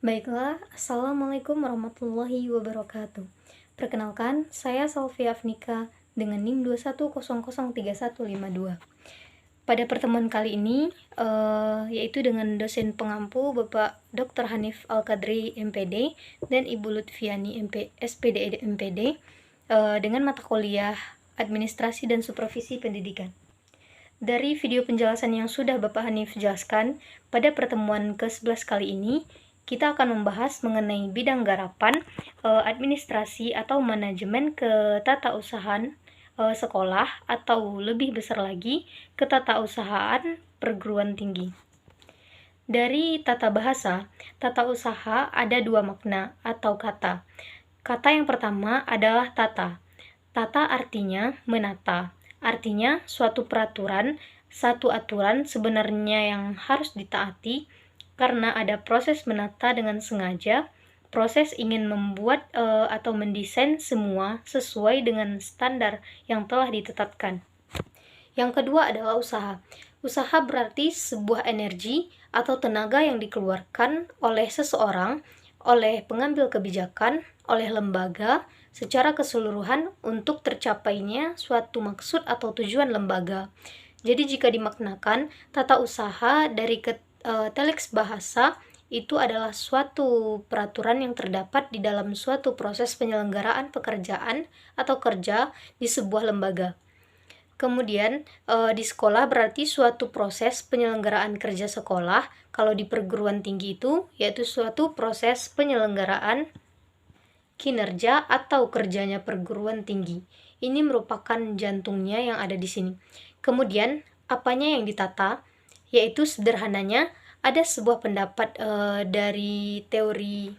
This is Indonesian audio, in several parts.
Baiklah, Assalamualaikum warahmatullahi wabarakatuh. Perkenalkan, saya Salvia Afnika dengan NIM 210035152. Pada pertemuan kali ini, yaitu dengan dosen pengampu Bapak Dr. Hanif Al-Qadri MPD dan Ibu Lutfiani SPD MPD dengan mata kuliah Administrasi dan Supervisi Pendidikan. Dari video penjelasan yang sudah Bapak Hanif jelaskan, pada pertemuan ke-11 kali ini, kita akan membahas mengenai bidang garapan, administrasi atau manajemen ketatausahaan sekolah atau lebih besar lagi ketatausahaan perguruan tinggi. Dari tata bahasa, tata usaha ada dua makna atau kata. Kata yang pertama adalah tata. Tata artinya menata. Artinya suatu peraturan, satu aturan sebenarnya yang harus ditaati karena ada proses menata dengan sengaja, proses ingin membuat atau mendesain semua sesuai dengan standar yang telah ditetapkan. Yang kedua adalah usaha. Usaha berarti sebuah energi atau tenaga yang dikeluarkan oleh seseorang, oleh pengambil kebijakan, oleh lembaga, secara keseluruhan untuk tercapainya suatu maksud atau tujuan lembaga. Jadi jika dimaknakan, tata usaha dari teks bahasa itu adalah suatu peraturan yang terdapat di dalam suatu proses penyelenggaraan pekerjaan atau kerja di sebuah lembaga. Kemudian di sekolah berarti suatu proses penyelenggaraan kerja sekolah. Kalau di perguruan tinggi itu yaitu suatu proses penyelenggaraan kinerja atau kerjanya perguruan tinggi. Ini merupakan jantungnya yang ada di sini. Kemudian apanya yang ditata? Yaitu sederhananya ada sebuah pendapat dari teori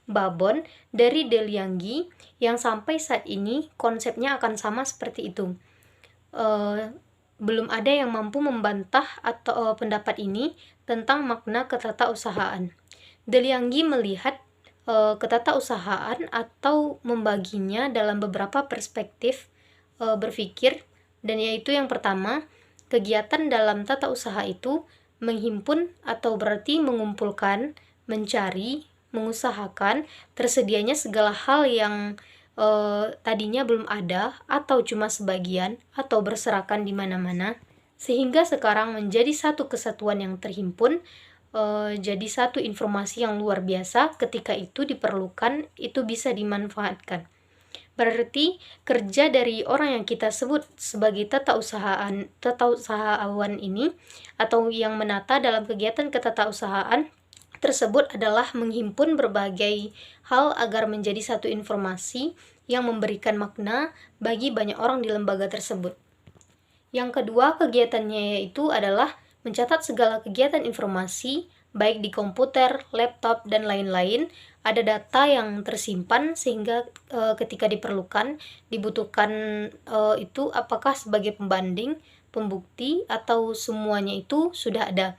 Babon dari Delianggi yang sampai saat ini konsepnya akan sama seperti itu. Belum ada yang mampu membantah atau pendapat ini tentang makna ketatausahaan. Delianggi melihat ketatausahaan atau membaginya dalam beberapa perspektif berpikir, dan yaitu yang pertama, kegiatan dalam tata usaha itu menghimpun atau berarti mengumpulkan, mencari, mengusahakan tersedianya segala hal yang tadinya belum ada atau cuma sebagian atau berserakan di mana-mana sehingga sekarang menjadi satu kesatuan yang terhimpun, jadi satu informasi yang luar biasa ketika itu diperlukan, itu bisa dimanfaatkan. Berarti kerja dari orang yang kita sebut sebagai tata usahawan ini atau yang menata dalam kegiatan ketatausahaan tersebut adalah menghimpun berbagai hal agar menjadi satu informasi yang memberikan makna bagi banyak orang di lembaga tersebut. Yang kedua, kegiatannya yaitu adalah mencatat segala kegiatan informasi baik di komputer, laptop, dan lain-lain. Ada data yang tersimpan sehingga ketika diperlukan, dibutuhkan itu apakah sebagai pembanding, pembukti, atau semuanya itu sudah ada.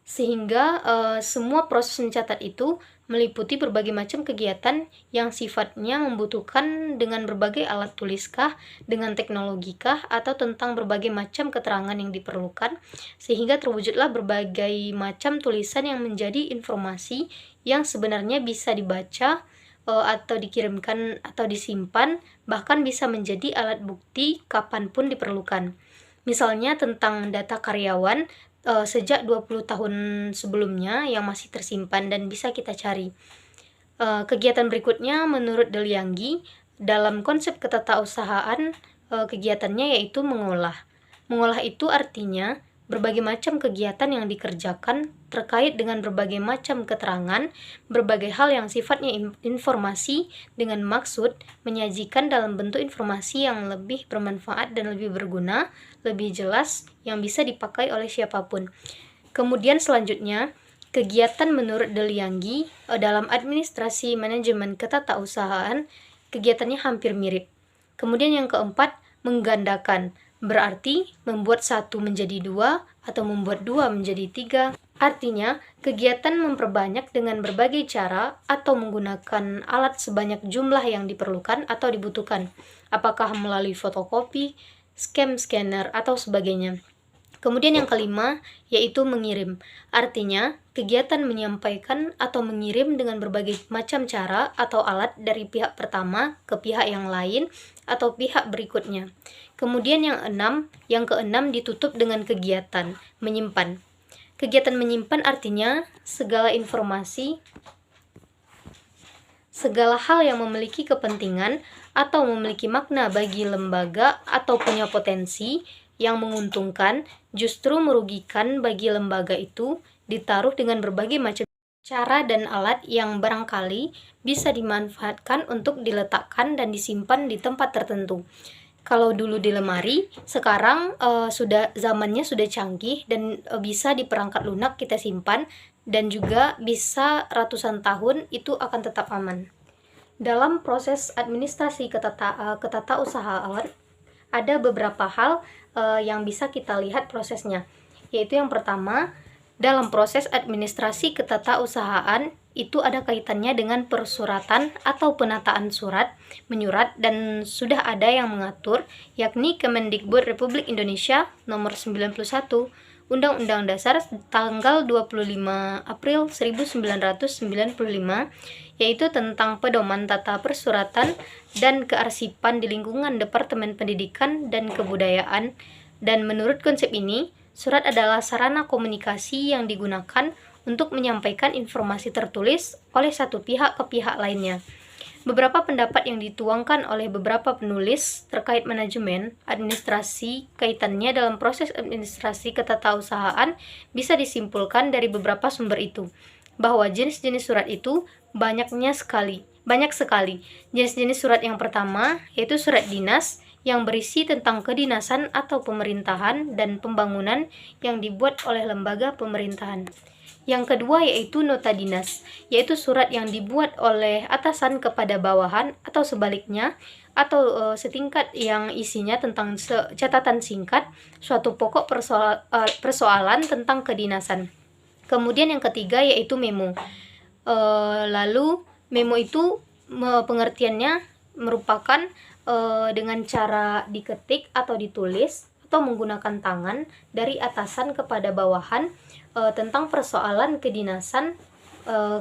Sehingga semua proses mencatat itu meliputi berbagai macam kegiatan yang sifatnya membutuhkan dengan berbagai alat tuliskah, dengan teknologikah, atau tentang berbagai macam keterangan yang diperlukan, sehingga terwujudlah berbagai macam tulisan yang menjadi informasi yang sebenarnya bisa dibaca atau dikirimkan atau disimpan, bahkan bisa menjadi alat bukti kapanpun diperlukan. Misalnya tentang data karyawan sejak 20 tahun sebelumnya yang masih tersimpan dan bisa kita cari. Kegiatan berikutnya menurut Delianggi dalam konsep ketatausahaan, kegiatannya yaitu mengolah. Mengolah itu artinya berbagai macam kegiatan yang dikerjakan terkait dengan berbagai macam keterangan, berbagai hal yang sifatnya informasi dengan maksud menyajikan dalam bentuk informasi yang lebih bermanfaat dan lebih berguna, lebih jelas, yang bisa dipakai oleh siapapun. Kemudian selanjutnya, kegiatan menurut Delianggi dalam administrasi manajemen ketatausahaan, kegiatannya hampir mirip. Kemudian yang keempat, menggandakan. Berarti membuat satu menjadi dua atau membuat dua menjadi tiga. Artinya, kegiatan memperbanyak dengan berbagai cara atau menggunakan alat sebanyak jumlah yang diperlukan atau dibutuhkan. Apakah melalui fotokopi, scanner, atau sebagainya. Kemudian yang kelima, yaitu mengirim. Artinya, kegiatan menyampaikan atau mengirim dengan berbagai macam cara atau alat dari pihak pertama ke pihak yang lain atau pihak berikutnya. Kemudian yang keenam ditutup dengan kegiatan menyimpan. Kegiatan menyimpan artinya segala informasi, segala hal yang memiliki kepentingan atau memiliki makna bagi lembaga atau punya potensi yang menguntungkan justru merugikan bagi lembaga itu ditaruh dengan berbagai macam cara dan alat yang barangkali bisa dimanfaatkan untuk diletakkan dan disimpan di tempat tertentu. Kalau dulu di lemari, sekarang zamannya sudah canggih dan bisa di perangkat lunak kita simpan dan juga bisa ratusan tahun itu akan tetap aman. Dalam proses administrasi ketatausahaan ada beberapa hal yang bisa kita lihat prosesnya, yaitu yang pertama, dalam proses administrasi ketatausahaan itu ada kaitannya dengan persuratan atau penataan surat, menyurat, dan sudah ada yang mengatur, yakni Kemendikbud Republik Indonesia Nomor 91, Undang-Undang Dasar tanggal 25 April 1995, yaitu tentang pedoman tata persuratan dan kearsipan di lingkungan Departemen Pendidikan dan Kebudayaan. Dan menurut konsep ini, surat adalah sarana komunikasi yang digunakan untuk menyampaikan informasi tertulis oleh satu pihak ke pihak lainnya. Beberapa pendapat yang dituangkan oleh beberapa penulis terkait manajemen administrasi kaitannya dalam proses administrasi ketatausahaan bisa disimpulkan dari beberapa sumber itu, bahwa jenis-jenis surat itu banyak sekali. Jenis-jenis surat yang pertama yaitu surat dinas yang berisi tentang kedinasan atau pemerintahan dan pembangunan yang dibuat oleh lembaga pemerintahan. Yang kedua yaitu nota dinas, yaitu surat yang dibuat oleh atasan kepada bawahan atau sebaliknya, atau setingkat yang isinya tentang catatan singkat suatu pokok persoalan tentang kedinasan. Kemudian yang ketiga yaitu memo. Lalu memo itu pengertiannya merupakan dengan cara diketik atau ditulis atau menggunakan tangan dari atasan kepada bawahan tentang persoalan kedinasan.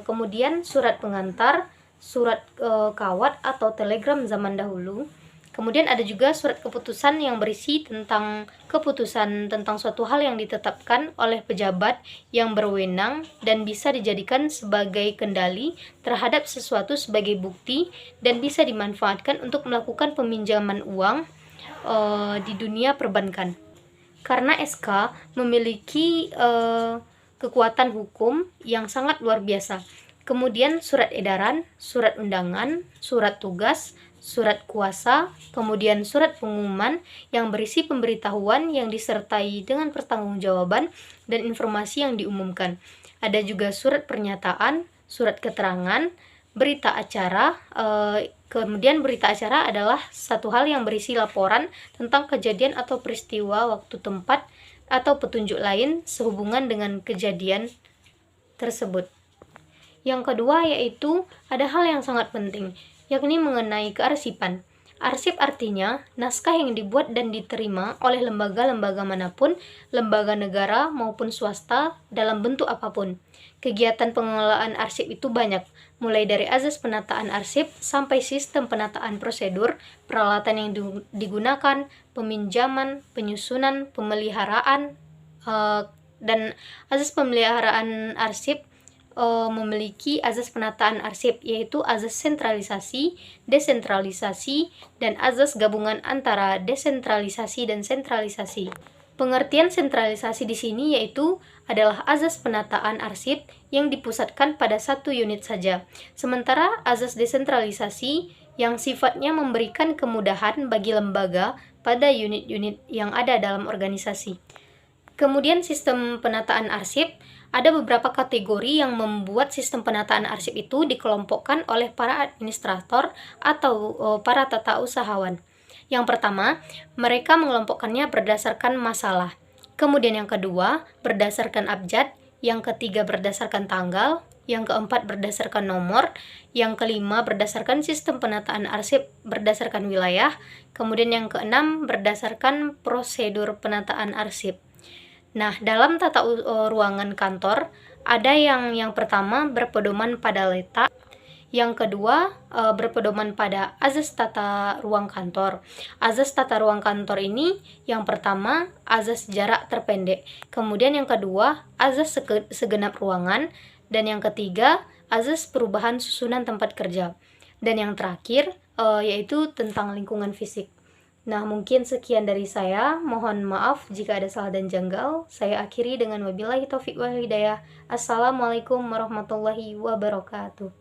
Kemudian surat pengantar, surat kawat atau telegram zaman dahulu. Kemudian ada juga surat keputusan yang berisi tentang keputusan tentang suatu hal yang ditetapkan oleh pejabat yang berwenang dan bisa dijadikan sebagai kendali terhadap sesuatu sebagai bukti dan bisa dimanfaatkan untuk melakukan peminjaman uang di dunia perbankan. Karena SK memiliki kekuatan hukum yang sangat luar biasa. Kemudian surat edaran, surat undangan, surat tugas, surat kuasa, kemudian surat pengumuman yang berisi pemberitahuan yang disertai dengan pertanggungjawaban dan informasi yang diumumkan. Ada juga surat pernyataan, surat keterangan, berita acara. Kemudian berita acara adalah satu hal yang berisi laporan tentang kejadian atau peristiwa, waktu, tempat, atau petunjuk lain sehubungan dengan kejadian tersebut. Yang kedua yaitu ada hal yang sangat penting, yakni mengenai kearsipan. Arsip artinya naskah yang dibuat dan diterima oleh lembaga-lembaga manapun, lembaga negara maupun swasta dalam bentuk apapun. Kegiatan pengelolaan arsip itu banyak, mulai dari azas penataan arsip sampai sistem penataan prosedur, peralatan yang digunakan, peminjaman, penyusunan, pemeliharaan, dan azas pemeliharaan arsip memiliki azas penataan arsip, yaitu azas sentralisasi, desentralisasi, dan azas gabungan antara desentralisasi dan sentralisasi. Pengertian sentralisasi di sini yaitu adalah azas penataan arsip yang dipusatkan pada satu unit saja, sementara azas desentralisasi yang sifatnya memberikan kemudahan bagi lembaga pada unit-unit yang ada dalam organisasi. Kemudian sistem penataan arsip, ada beberapa kategori yang membuat sistem penataan arsip itu dikelompokkan oleh para administrator atau para tata usahawan. Yang pertama, mereka mengelompokkannya berdasarkan masalah. Kemudian yang kedua, berdasarkan abjad. Yang ketiga, berdasarkan tanggal. Yang keempat, berdasarkan nomor. Yang kelima, berdasarkan sistem penataan arsip berdasarkan wilayah. Kemudian yang keenam, berdasarkan prosedur penataan arsip. Nah, dalam ruangan kantor ada yang pertama berpedoman pada letak, yang kedua berpedoman pada azas tata ruang kantor. Azas tata ruang kantor ini yang pertama azas jarak terpendek, kemudian yang kedua azas segenap ruangan, dan yang ketiga azas perubahan susunan tempat kerja, dan yang terakhir yaitu tentang lingkungan fisik. Nah, mungkin sekian dari saya. Mohon maaf jika ada salah dan janggal. Saya akhiri dengan wabillahi taufik wal hidayah. Assalamualaikum warahmatullahi wabarakatuh.